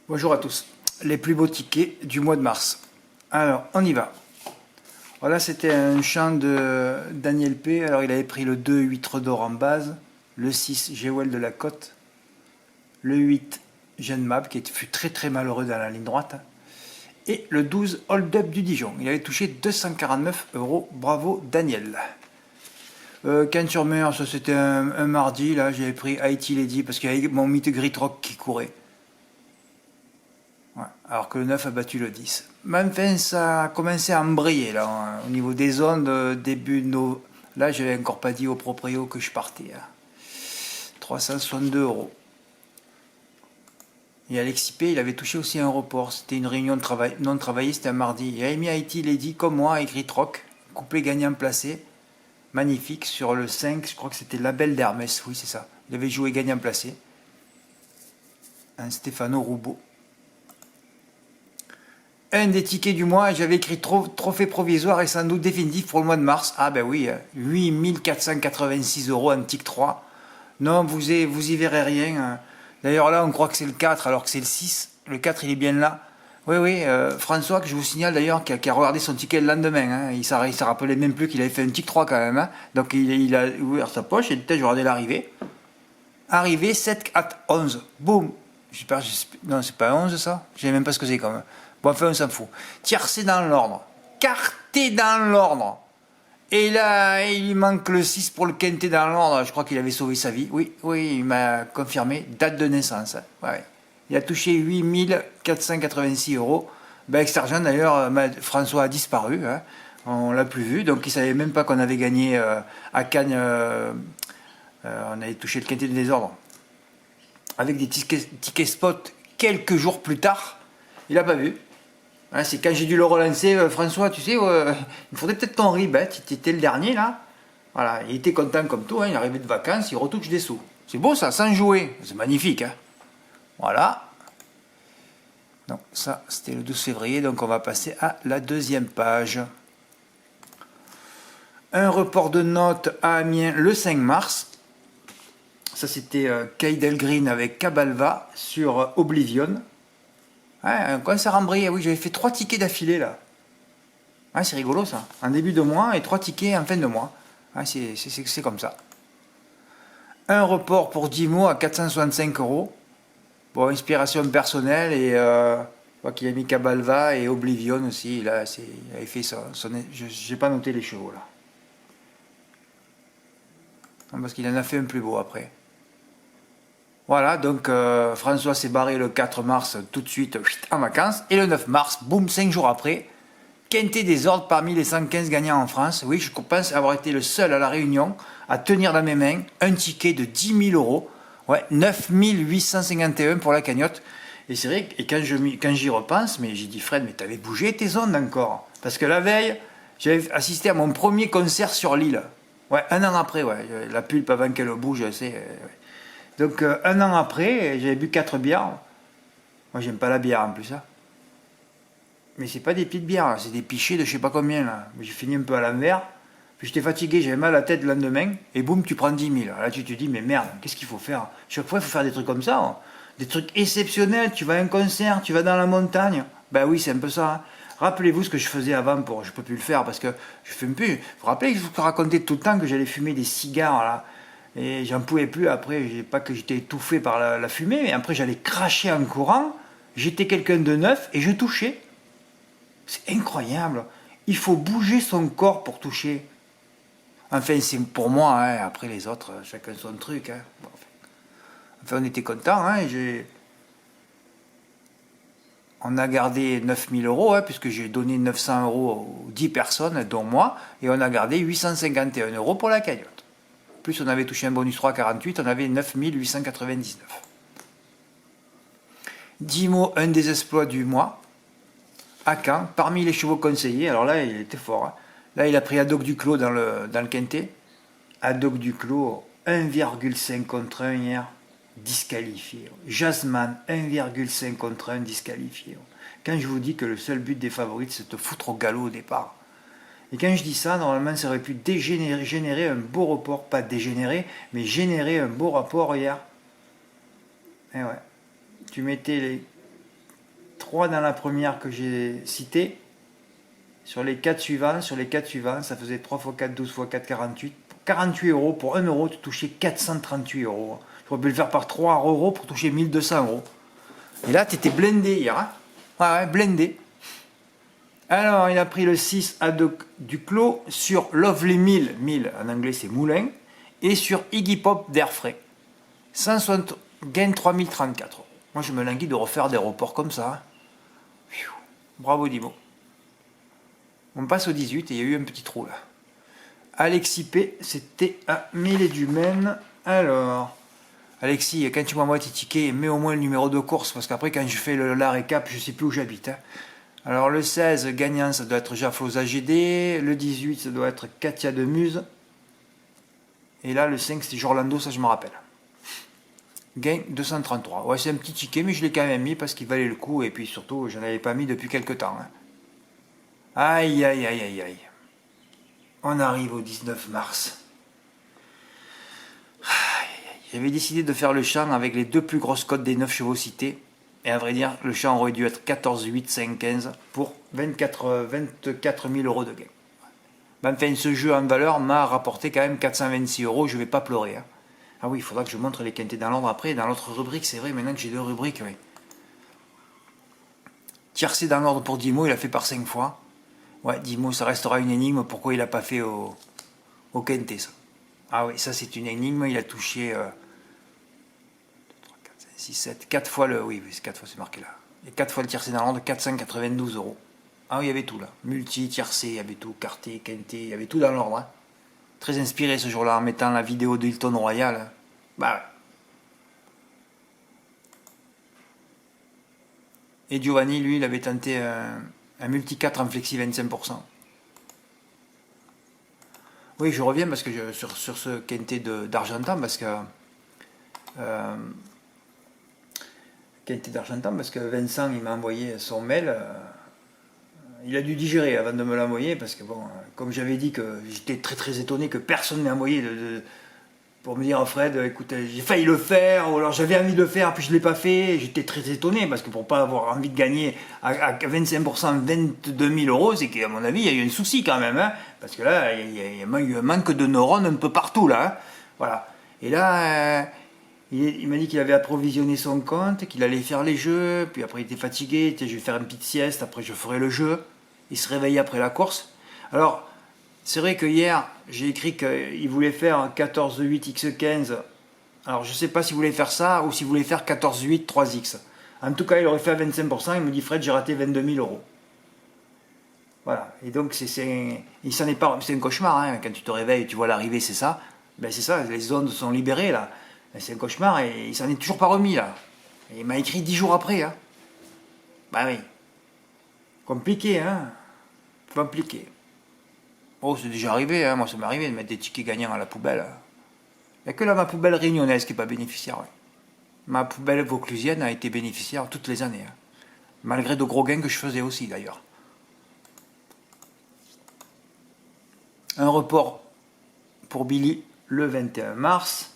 Bonjour à tous. Les plus beaux tickets du mois de mars. Alors, on y va. Voilà, c'était un chant de Daniel P. Alors, il avait pris le 2, 8 d'or en base, le 6, Jewel de la Côte, le 8, Jeanne Mab, qui fut très très malheureux dans la ligne droite, et le 12, Hold Up du Dijon. Il avait touché 249 euros. Bravo, Daniel. Cannes-sur-Mer, ça c'était un mardi. Là, j'avais pris Haïti Lady parce qu'il y avait mon mythe Grit Rock qui courait. Ouais, alors que le 9 a battu le 10. Mais enfin, ça a commencé à embrayer là, hein, au niveau des ondes, début de nos. Là, je n'avais encore pas dit au proprio que je partais. Hein. 362 euros. Et Alexis P, il avait touché aussi un report. C'était une réunion de travail non travaillée, c'était un mardi. Il avait mis Haïti Lady comme moi, écrit Rock, couplet gagnant placé. Magnifique sur le 5, je crois que c'était Label d'Hermès, oui, c'est ça. Il avait joué gagnant placé. Un Stéphano Roubaud. Un des tickets du mois, j'avais écrit trophée provisoire et sans doute définitif pour le mois de mars. Ah ben oui, 8486 euros en tic 3. Non, vous y verrez rien. D'ailleurs là, on croit que c'est le 4 alors que c'est le 6. Le 4, il est bien là. Oui, oui, François, que je vous signale d'ailleurs, qui a regardé son ticket le lendemain. Hein. Il ne s'en rappelait même plus qu'il avait fait un tic 3 quand même. Hein. Donc il a ouvert sa poche et peut-être je regardais l'arrivée. Arrivée 7 à 11. Boum. Non, c'est pas 11 ça. Je ne sais même pas ce que c'est quand même. Bon, enfin, on s'en fout. Tiercé dans l'ordre. Quarté dans l'ordre. Et là, il lui manque le 6 pour le quintet dans l'ordre. Je crois qu'il avait sauvé sa vie. Oui, oui, il m'a confirmé. Date de naissance. Ouais. Il a touché 8486 euros. Ben, avec cet argent, d'ailleurs, François a disparu. Hein. On l'a plus vu. Donc, il ne savait même pas qu'on avait gagné à Cannes. On avait touché le quintet de désordre. Avec des tickets spot quelques jours plus tard. Il n'a pas vu. Hein, c'est quand j'ai dû le relancer, François, tu sais, il faudrait peut-être ton ribet, tu étais le dernier là. Voilà, il était content comme tout, hein, il arrivait de vacances, il retouche des sous. C'est beau ça, sans jouer, c'est magnifique. Hein. Voilà. Donc ça, c'était le 12 février, donc on va passer à la deuxième page. Un report de notes à Amiens le 5 mars. Ça c'était Kaidel Green avec Cabalva sur Oblivion. Ouais, un concert embrayé, oui, j'avais fait 3 tickets d'affilée là. Ouais, c'est rigolo ça. En début de mois et 3 tickets en fin de mois. Ouais, c'est comme ça. Un report pour 10 mots à 465 euros. Bon, inspiration personnelle et je crois qu'il a mis Cabalva et Oblivion aussi. Là, il avait fait ça. J'ai pas noté les chevaux là. Non, parce qu'il en a fait un plus beau après. Voilà, donc François s'est barré le 4 mars tout de suite en vacances. Et le 9 mars, boum, 5 jours après, quintet des ordres parmi les 115 gagnants en France. Oui, je pense avoir été le seul à la Réunion à tenir dans mes mains un ticket de 10 000 euros. Ouais, 9 851 pour la cagnotte. Et c'est vrai, et quand j'y repense, mais j'ai dit Fred, mais t'avais bougé tes ondes encore. Parce que la veille, j'avais assisté à mon premier concert sur l'île. Ouais, un an après, ouais. La pulpe avant qu'elle bouge, c'est... Ouais. Donc un an après, j'avais bu 4 bières. Moi j'aime pas la bière en plus. Hein. Mais c'est pas des petites bières, là. C'est des pichets de je sais pas combien. Là. J'ai fini un peu à l'envers. Puis j'étais fatigué, j'avais mal à la tête le lendemain. Et boum, tu prends 10 000. Là tu te dis, mais merde, qu'est-ce qu'il faut faire? Chaque fois il faut faire des trucs comme ça. Hein. Des trucs exceptionnels. Tu vas à un concert, tu vas dans la montagne. Ben oui, c'est un peu ça. Hein. Rappelez-vous ce que je faisais avant pour. Je peux plus le faire parce que je fume plus. Vous vous rappelez que je vous racontais tout le temps que j'allais fumer des cigares là. Et j'en pouvais plus après, pas que j'étais étouffé par la fumée, mais après j'allais cracher en courant, j'étais quelqu'un de neuf et je touchais. C'est incroyable. Il faut bouger son corps pour toucher. Enfin, c'est pour moi, hein. Après les autres, chacun son truc. Hein. Bon, enfin, on était contents. Hein. On a gardé 9 000 euros, hein, puisque j'ai donné 900 euros aux 10 personnes, dont moi, et on a gardé 851 euros pour la cagnotte. Plus on avait touché un bonus 3,48, on avait 9 899. 10 mots, un des exploits du mois. À Caen, parmi les chevaux conseillés, alors là, il était fort. Hein. Là, il a pris Adoc Duclos dans le quintet. Adoc Duclos, 1,5 contre 1 hier, disqualifié. Jasmine, 1,5 contre 1, disqualifié. Quand je vous dis que le seul but des favorites, c'est de te foutre au galop au départ. Et quand je dis ça, normalement, ça aurait pu générer un beau report, pas dégénérer, mais générer un beau rapport hier. Et ouais, tu mettais 3 dans la première que j'ai citée. Sur les 4 suivants, ça faisait 3 x 4, 12 x 4, 48. Pour 48 euros, pour 1 euro, tu touchais 438 euros. J'aurais pu le faire par 3 euros pour toucher 1200 euros. Et là, tu étais blindé hier. Hein, ouais, blindé. Alors, il a pris le 6 à du clos sur Lovely Mill. Mill, en anglais, c'est moulin. Et sur Iggy Pop d'air frais. 160, gain 3034 euros. Moi, je me languis de refaire des reports comme ça. Bravo, Dimo. On passe au 18 et il y a eu un petit trou là. Alexis P, c'était à 1000 et du Maine. Alors, Alexis, quand tu m'envoies tes tickets, mets au moins le numéro de course parce qu'après, quand je fais la récap, je ne sais plus où j'habite. Hein. Alors, le 16, gagnant, ça doit être Jaffos AGD. Le 18, ça doit être Katia de Muse. Et là, le 5, c'est Jorlando, ça je me rappelle. Gain 233. Ouais, c'est un petit ticket, mais je l'ai quand même mis parce qu'il valait le coup. Et puis surtout, je n'en avais pas mis depuis quelques temps. Hein. Aïe, aïe, aïe, aïe, aïe. On arrive au 19 mars. J'avais décidé de faire le champ avec les 2 plus grosses cotes des 9 chevaux cités. Et à vrai dire, le champ aurait dû être 14, 8, 5, 15 pour 24 000 euros de gain. Mais enfin, ce jeu en valeur m'a rapporté quand même 426 euros. Je ne vais pas pleurer. Hein. Ah oui, il faudra que je montre les quintés dans l'ordre après. Dans l'autre rubrique, c'est vrai, maintenant que j'ai 2 rubriques, oui. Tiercé dans l'ordre pour Dimo, il a fait par 5 fois. Ouais, Dimo, ça restera une énigme. Pourquoi il n'a pas fait au quintet, ça? Ah oui, ça c'est une énigme. Il a touché 2, 3, 4, 5, 6, 7, 4 fois le... Oui, 4 fois c'est marqué là. Et 4 fois le tiercé dans l'ordre, 492 euros. Ah oui, il y avait tout là. Multi, tiercé, il y avait tout. Quarté, quinté, il y avait tout dans l'ordre. Hein. Très inspiré ce jour-là en mettant la vidéo de Hilton Royal. Hein. Bah ouais. Et Giovanni, lui, il avait tenté un multi 4 en flexi 25%. Oui, je reviens parce que sur ce quintet d'Argentan, parce que quintet d'Argentan, parce que Vincent, il m'a envoyé son mail. Il a dû digérer avant de me l'envoyer, parce que bon, comme j'avais dit que j'étais très très étonné que personne ne m'ait envoyé pour me dire Fred, écoute, j'ai failli le faire, ou alors j'avais envie de le faire, puis je ne l'ai pas fait. J'étais très étonné, parce que pour ne pas avoir envie de gagner à 25%, 22 000 euros, c'est qu'à mon avis, il y a eu un souci quand même. Hein, parce que là, il y a eu un manque de neurones un peu partout. Là, hein, voilà. Et là, il m'a dit qu'il avait approvisionné son compte, qu'il allait faire les jeux, puis après il était fatigué, il dit, je vais faire une petite sieste, après je ferai le jeu. Il se réveille après la course. Alors, c'est vrai que hier, j'ai écrit qu'il voulait faire 14-8x15. Alors, je ne sais pas s'il voulait faire ça ou s'il voulait faire 14-8 3x. En tout cas, il aurait fait à 25%. Il me dit, Fred, j'ai raté 22 000 euros. Voilà. Et donc, il s'en est pas, c'est un cauchemar. Hein. Quand tu te réveilles, tu vois l'arrivée, c'est ça. Ben, c'est ça, les ondes sont libérées, là. Ben, c'est un cauchemar et il s'en est toujours pas remis, là. Et il m'a écrit 10 jours après. Hein. Ben oui. Compliqué, hein. Compliqué. Oh, c'est déjà arrivé, hein. Moi ça m'est arrivé de mettre des tickets gagnants à la poubelle. Il n'y a que là ma poubelle réunionnaise qui n'est pas bénéficiaire. Ouais. Ma poubelle vauclusienne a été bénéficiaire toutes les années. Hein. Malgré de gros gains que je faisais aussi d'ailleurs. Un report pour Billy le 21 mars.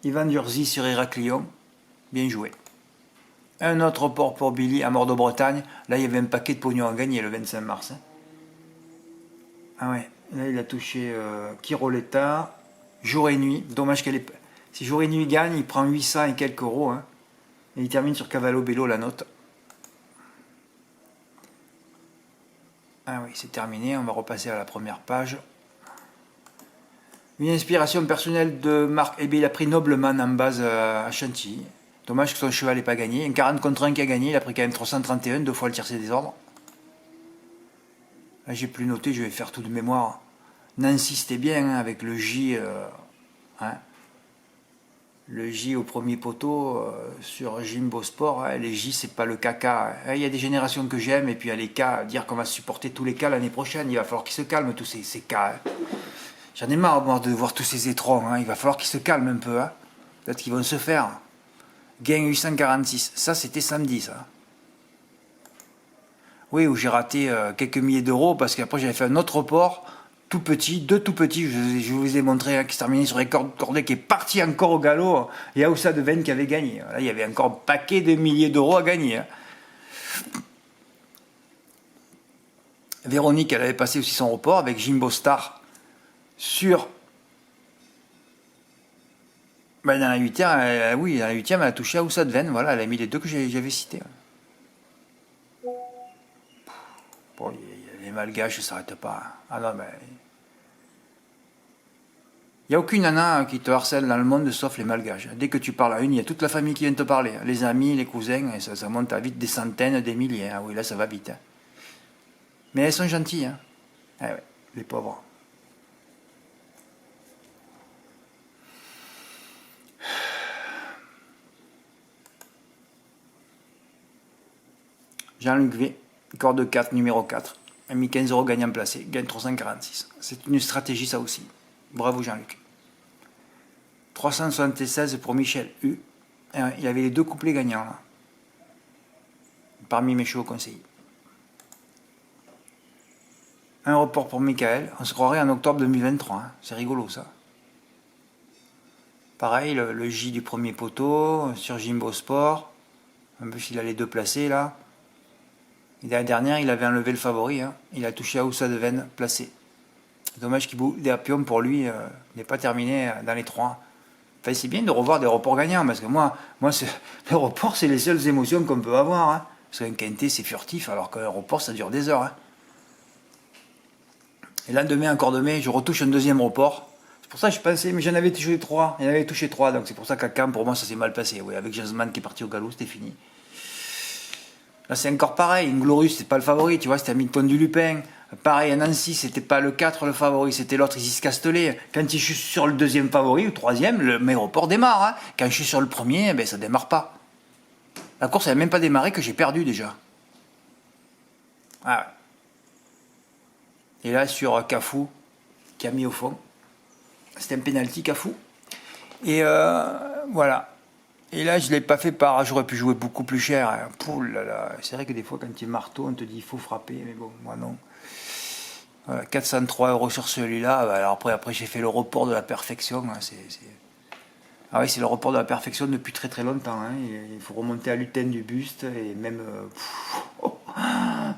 Ivan Durzi sur Héraclion. Bien joué. Un autre report pour Billy à Mort de Bretagne. Là il y avait un paquet de pognon à gagner le 25 mars. Hein. Ah ouais. Là, il a touché Kiroleta, jour et nuit. Dommage qu'elle est. Si jour et nuit gagne, il prend 800 et quelques euros. Hein. Et il termine sur Cavallo Bello la note. Ah oui, c'est terminé. On va repasser à la première page. Une inspiration personnelle de Marc. Eh bien, il a pris Nobleman en base à Chantilly. Dommage que son cheval n'ait pas gagné. Un 40 contre 1 qui a gagné. Il a pris quand même 331, 2 fois le tiercé des ordres. Là, j'ai plus noté, je vais faire tout de mémoire. Nancy, c'était bien, hein, avec le J, hein, le J au premier poteau sur Jimbo Sport. Hein, les J, c'est pas le caca. Hein. Il y a des générations que j'aime, et puis il y a les cas, dire qu'on va supporter tous les cas l'année prochaine. Il va falloir qu'ils se calment, tous ces cas. Hein. J'en ai marre de voir tous ces étrons. Hein. Il va falloir qu'ils se calment un peu. Hein. Peut-être qu'ils vont se faire. Gain 846. Ça, c'était samedi, ça. Oui, où j'ai raté quelques milliers d'euros parce qu'après j'avais fait un autre report, tout petit, deux tout petits, je vous ai montré, hein, qui se terminait sur Record Cordet, qui est parti encore au galop, et Aoussa de Vennes qui avait gagné. Là, il y avait encore un paquet de milliers d'euros à gagner. Hein. Véronique, elle avait passé aussi son report avec Jimbo Star sur... Ben, dans la huitième, oui, dans la huitième, elle a touché à Oussad Ven. Voilà, elle a mis les deux que j'avais cités. Bon, les malgaches, ça ne s'arrête pas. Ah non, mais... Il n'y a aucune nana qui te harcèle dans le monde sauf les malgaches. Dès que tu parles à une, il y a toute la famille qui vient te parler. Les amis, les cousins, et ça monte à vite des centaines, des milliers. Ah oui, là, ça va vite. Hein. Mais elles sont gentilles. Hein. Ah ouais, les pauvres. Jean-Luc V, corde 4, numéro 4. A mis 15 € gagnant placé, gagne 346. C'est une stratégie, ça aussi. Bravo, Jean-Luc. 376 pour Michel U. Il y avait les deux couplets gagnants, là. Parmi mes chevaux conseillers. Un report pour Michael. On se croirait en octobre 2023. Hein. C'est rigolo, ça. Pareil, le J du premier poteau sur Jimbo Sport. En plus, il a les deux placés, là. Et l'année dernière, il avait enlevé le favori. Hein. Il a touché à Oussa de Vennes, placé. Dommage qu'il bout des pions pour lui. N'est pas terminé dans les trois. Enfin, c'est bien de revoir des reports gagnants. Parce que moi le report, c'est les seules émotions qu'on peut avoir. Hein. Parce qu'un quintet, c'est furtif. Alors qu'un report, ça dure des heures. Hein. Et là, demain, encore demain, je retouche un deuxième report. C'est pour ça que je pensais, mais j'en avais touché trois. Il en avait touché trois. Donc c'est pour ça qu'à Caen, pour moi, ça s'est mal passé. Oui, avec Jasman qui est parti au galop, c'était fini. Là, c'est encore pareil. Inglorious, c'était pas le favori, tu vois, c'était Hamilton du Lupin. Pareil, à Nancy, c'était pas le 4 le favori, c'était l'autre, Isis Castellet. Quand je suis sur le deuxième favori, ou troisième, mes reports démarrent. Hein. Quand je suis sur le premier, ben, ça démarre pas. La course, elle n'a même pas démarré que j'ai perdu déjà. Ah ouais. Et là, sur Cafou, qui a mis au fond. C'était un penalty, Cafou. Et voilà. Et là, je ne l'ai pas fait par... J'aurais pu jouer beaucoup plus cher. Hein. C'est vrai que des fois, quand tu es marteau, on te dit il faut frapper. Mais bon, moi non. Voilà, 403 € sur celui-là. Alors après j'ai fait le report de la perfection. Hein. Ah oui, c'est le report de la perfection depuis très très longtemps. Hein. Il faut remonter à l'UTN du buste. Et même...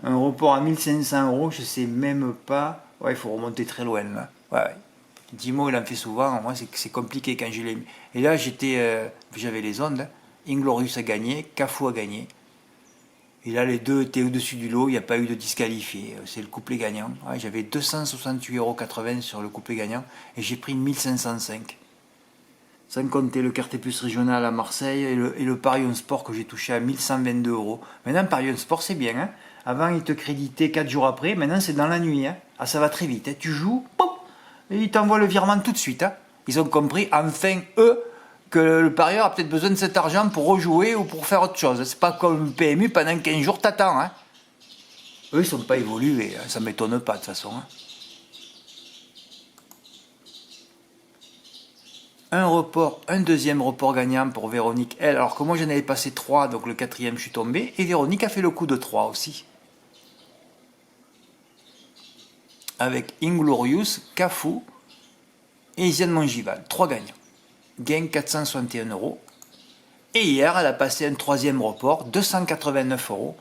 un report à 1500 €, je ne sais même pas. Ouais, il faut remonter très loin. Là. Ouais. Dimo, il en fait souvent. Moi, c'est compliqué quand je l'ai mis. Et là, j'avais les ondes. Hein. Inglorious a gagné, Cafou a gagné. Et là, les deux étaient au-dessus du lot. Il n'y a pas eu de disqualifié. C'est le couplet gagnant. Ouais, j'avais 268,80 € sur le couplet gagnant. Et j'ai pris 1505. Sans compter le Quartet Plus régional à Marseille et le Parion Sport que j'ai touché à 1122 €. Maintenant, Parion Sport, c'est bien. Hein. Avant, il te créditait 4 jours après. Maintenant, c'est dans la nuit. Hein. Ah, ça va très vite. Hein. Tu joues, pop, et ils t'envoient le virement tout de suite. Hein. Ils ont compris, enfin, eux, que le parieur a peut-être besoin de cet argent pour rejouer ou pour faire autre chose. C'est pas comme le PMU, pendant 15 jours, t'attends. Hein. Eux, ils sont pas évolués. Hein. Ça m'étonne pas, de toute façon. Hein. Un deuxième report gagnant pour Véronique, elle. Alors que moi, j'en avais passé 3, donc le quatrième, je suis tombé. Et Véronique a fait le coup de 3 aussi. Avec Inglorious, Cafou et Isiane Mongival. 3 gagnants. Gain 461 €. Et hier, elle a passé un troisième report, 289 €.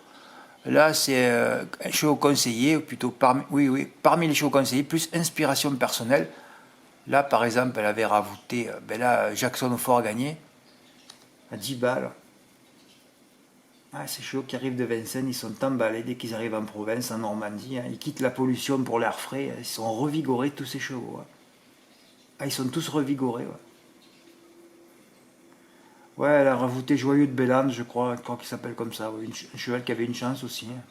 Là, c'est un chevaux conseillé, ou plutôt parmi les chevaux conseillés, plus inspiration personnelle. Là, par exemple, elle avait rajouté, Jackson au fort a gagné, à 10 balles. Ah, ces chevaux qui arrivent de Vincennes, ils sont emballés dès qu'ils arrivent en province, en Normandie. Hein. Ils quittent la pollution pour l'air frais. Ils sont revigorés, tous ces chevaux. Hein. Ah, ils sont tous revigorés. Ouais, elle a rajouté Joyeux de Bélande, je crois qu'il s'appelle comme ça. Ouais. Un cheval qui avait une chance aussi. Hein.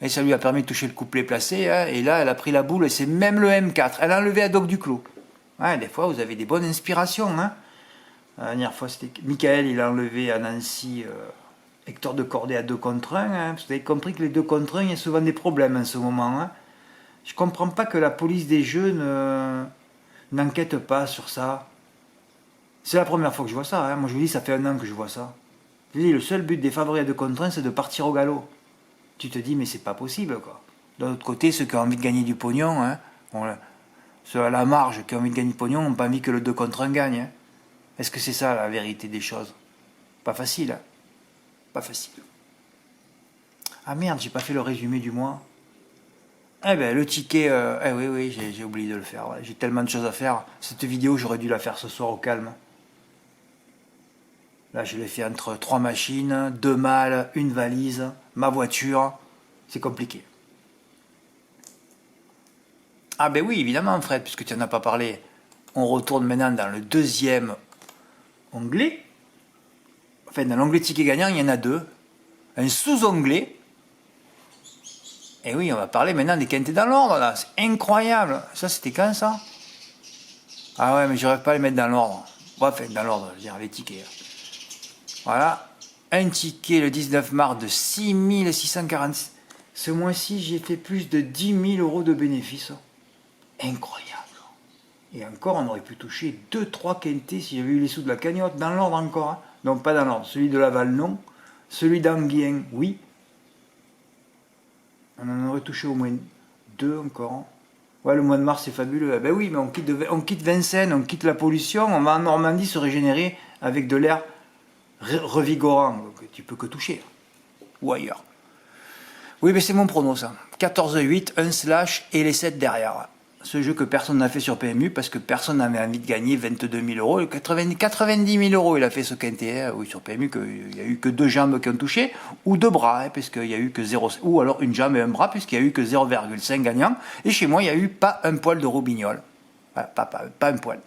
Et ça lui a permis de toucher le couplet placé. Hein. Et là, elle a pris la boule et c'est même le M4. Elle a enlevé à Doc Duclos. Ouais, des fois, vous avez des bonnes inspirations. Hein. La dernière fois, c'était Michael, il a enlevé à Nancy Hector de Corday à 2 contre 1. Hein. Vous avez compris que les 2 contre 1, il y a souvent des problèmes en ce moment. Hein. Je ne comprends pas que la police des jeux n'enquête pas sur ça. C'est la première fois que je vois ça. Hein. Moi, je vous dis, ça fait 1 an que je vois ça. Je vous dis, le seul but des favoris à 2 contre 1, c'est de partir au galop. Tu te dis, mais c'est pas possible, quoi. D'un autre côté, ceux qui ont envie de gagner du pognon, hein, ceux à la marge qui ont envie de gagner du pognon n'ont pas envie que le 2 contre 1 gagne. Hein. Est-ce que c'est ça, la vérité des choses? Pas facile, hein. Pas facile. Ah merde, j'ai pas fait le résumé du mois. Eh ben le ticket, oui, j'ai oublié de le faire. Ouais. J'ai tellement de choses à faire. Cette vidéo, j'aurais dû la faire ce soir au calme. Là, je l'ai fait entre 3 machines, 2 malles, une valise, ma voiture. C'est compliqué. Ah ben oui, évidemment, Fred, puisque tu n'en as pas parlé. On retourne maintenant dans le deuxième onglet. Enfin, dans l'onglet ticket gagnant, il y en a deux. Un sous-onglet. Et oui, on va parler maintenant des quintés dans l'ordre, là. C'est incroyable. Ça, c'était quand, ça? Ah ouais, mais j'aurais pas à les mettre dans l'ordre. Bref, dans l'ordre, je veux dire, les tickets. Voilà. Un ticket le 19 mars de 6646. Ce mois-ci, j'ai fait plus de 10 000 € de bénéfices. Incroyable. Et encore, on aurait pu toucher 2-3 quintés si j'avais eu les sous de la cagnotte. Dans l'ordre encore. Hein. Donc pas dans l'ordre. Celui de Laval, non. Celui d'Anguien, oui. On en aurait touché au moins 2 encore. Ouais, le mois de mars, c'est fabuleux. Eh ben oui, mais on quitte Vincennes, on quitte la pollution, on va en Normandie se régénérer avec de l'air revigorant. Donc tu peux que toucher. Ou ailleurs. Oui, mais c'est mon prono, ça. 14-8, un slash et les 7 derrière. Ce jeu que personne n'a fait sur PMU parce que personne n'avait envie de gagner 22 000 €. 90 000 €, il a fait ce quintet. Hein. Oui, sur PMU, il n'y a eu que 2 jambes qui ont touché, ou 2 bras, hein, puisqu'il n'y a eu que 0, ou alors une jambe et un bras, puisqu'il n'y a eu que 0,5 gagnants. Et chez moi, il n'y a eu pas un poil de robignol. Voilà, pas un poil.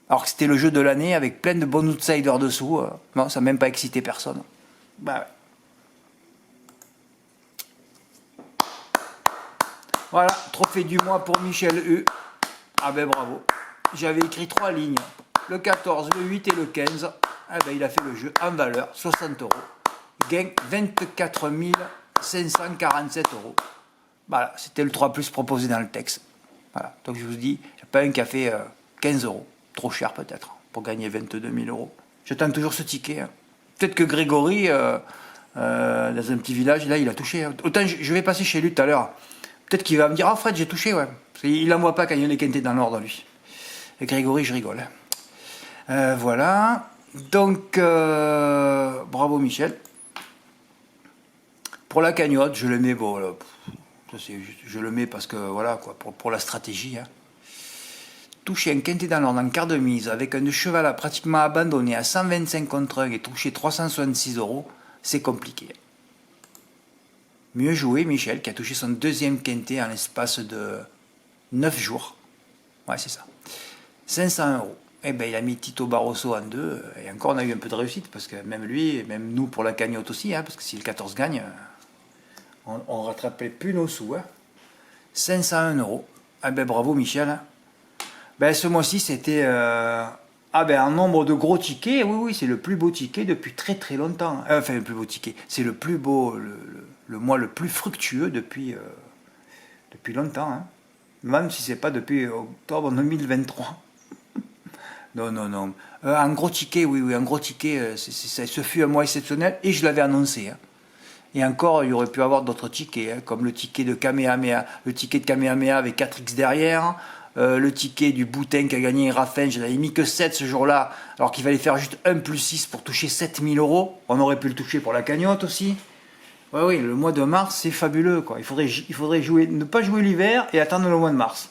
Alors que c'était le jeu de l'année avec plein de bons outsiders dessous. Non, ça n'a même pas excité personne. Bah ouais. Voilà, trophée du mois pour Michel U. Ah ben bravo. J'avais écrit 3 lignes. Le 14, le 8 et le 15. Ah ben il a fait le jeu en valeur, 60 €. Gain 24 547 €. Voilà, c'était le 3 plus proposé dans le texte. Voilà, donc je vous dis, il n'y a pas un qui a fait 15 €. Trop cher peut-être, pour gagner 22 000 €. J'attends toujours ce ticket. Hein. Peut-être que Grégory, dans un petit village, là il a touché. Hein. Autant je vais passer chez lui tout à l'heure. Peut-être qu'il va me dire, ah Fred, j'ai touché, ouais. Il n'envoie pas quand il y a les quintés dans l'ordre, lui. Et Grégory, je rigole. Voilà. Donc, bravo Michel. Pour la cagnotte, je le mets, bon, là, je le mets parce que, voilà, quoi, pour la stratégie. Hein. Toucher un quintet dans l'ordre en quart de mise avec un cheval pratiquement abandonné à 125 contre 1 et toucher 366 €, c'est compliqué. Mieux joué, Michel, qui a touché son deuxième quintet en l'espace de 9 jours. Ouais, c'est ça. 500 €. Eh bien, il a mis Tito Barroso en 2. Et encore, on a eu un peu de réussite, parce que même lui, et même nous pour la cagnotte aussi, hein, parce que si le 14 gagne, on ne rattrapait plus nos sous. Hein. 501 €. Eh bien, bravo, Michel. Ben, ce mois-ci, c'était... en nombre de gros tickets, oui, c'est le plus beau ticket depuis très très longtemps. Enfin, le plus beau ticket. C'est le plus beau... le mois le plus fructueux depuis longtemps, hein. Même si c'est pas depuis octobre 2023. Non. Un gros ticket, oui, un gros ticket, ce fut un mois exceptionnel et je l'avais annoncé. Hein. Et encore, il y aurait pu avoir d'autres tickets, hein, comme le ticket de Kamehameha, avec 4X derrière, le ticket du Boutin qui a gagné Raffin, je n'avais mis que 7 ce jour-là, alors qu'il fallait faire juste 1 plus 6 pour toucher 7 000 €. On aurait pu le toucher pour la cagnotte aussi. Oui, le mois de mars, c'est fabuleux. Quoi. Il faudrait jouer, ne pas jouer l'hiver et attendre le mois de mars.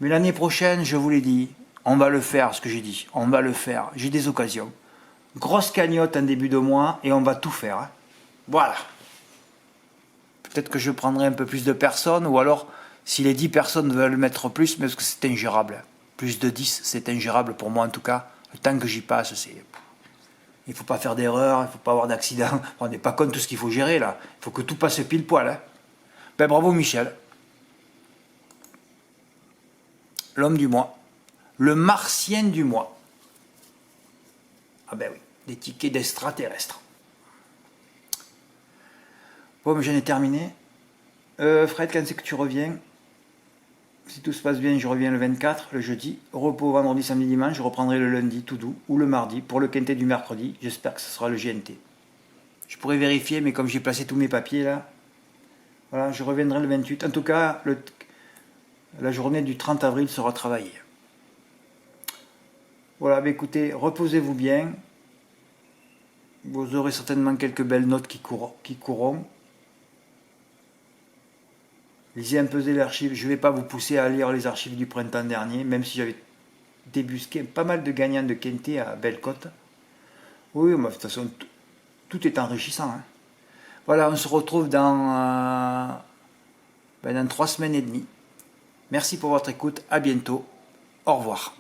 Mais l'année prochaine, je vous l'ai dit, on va le faire, ce que j'ai dit. On va le faire. J'ai des occasions. Grosse cagnotte en début de mois et on va tout faire. Hein. Voilà. Peut-être que je prendrai un peu plus de personnes ou alors, si les 10 personnes veulent mettre plus, mais parce que c'est ingérable. Plus de 10, c'est ingérable pour moi en tout cas. Le temps que j'y passe, c'est... Il ne faut pas faire d'erreur, il ne faut pas avoir d'accident. On n'est pas compte tout ce qu'il faut gérer là. Il faut que tout passe pile poil. Hein. Ben, bravo Michel. L'homme du mois. Le martien du mois. Ah ben oui, des tickets d'extraterrestres. Bon, mais j'en ai terminé. Fred, quand c'est que tu reviens? Si tout se passe bien, je reviens le 24, le jeudi. Repos vendredi, samedi, dimanche. Je reprendrai le lundi, tout doux, ou le mardi, pour le quintet du mercredi. J'espère que ce sera le GNT. Je pourrais vérifier, mais comme j'ai placé tous mes papiers là, voilà, je reviendrai le 28. En tout cas, la journée du 30 avril sera travaillée. Voilà, bah écoutez, reposez-vous bien. Vous aurez certainement quelques belles notes qui courront. Lisez un peu les archives. Je ne vais pas vous pousser à lire les archives du printemps dernier, même si j'avais débusqué pas mal de gagnants de Quintet à Belle-Côte. Oui, mais de toute façon, tout est enrichissant. Hein. Voilà, on se retrouve dans 3 semaines et demie. Merci pour votre écoute. À bientôt. Au revoir.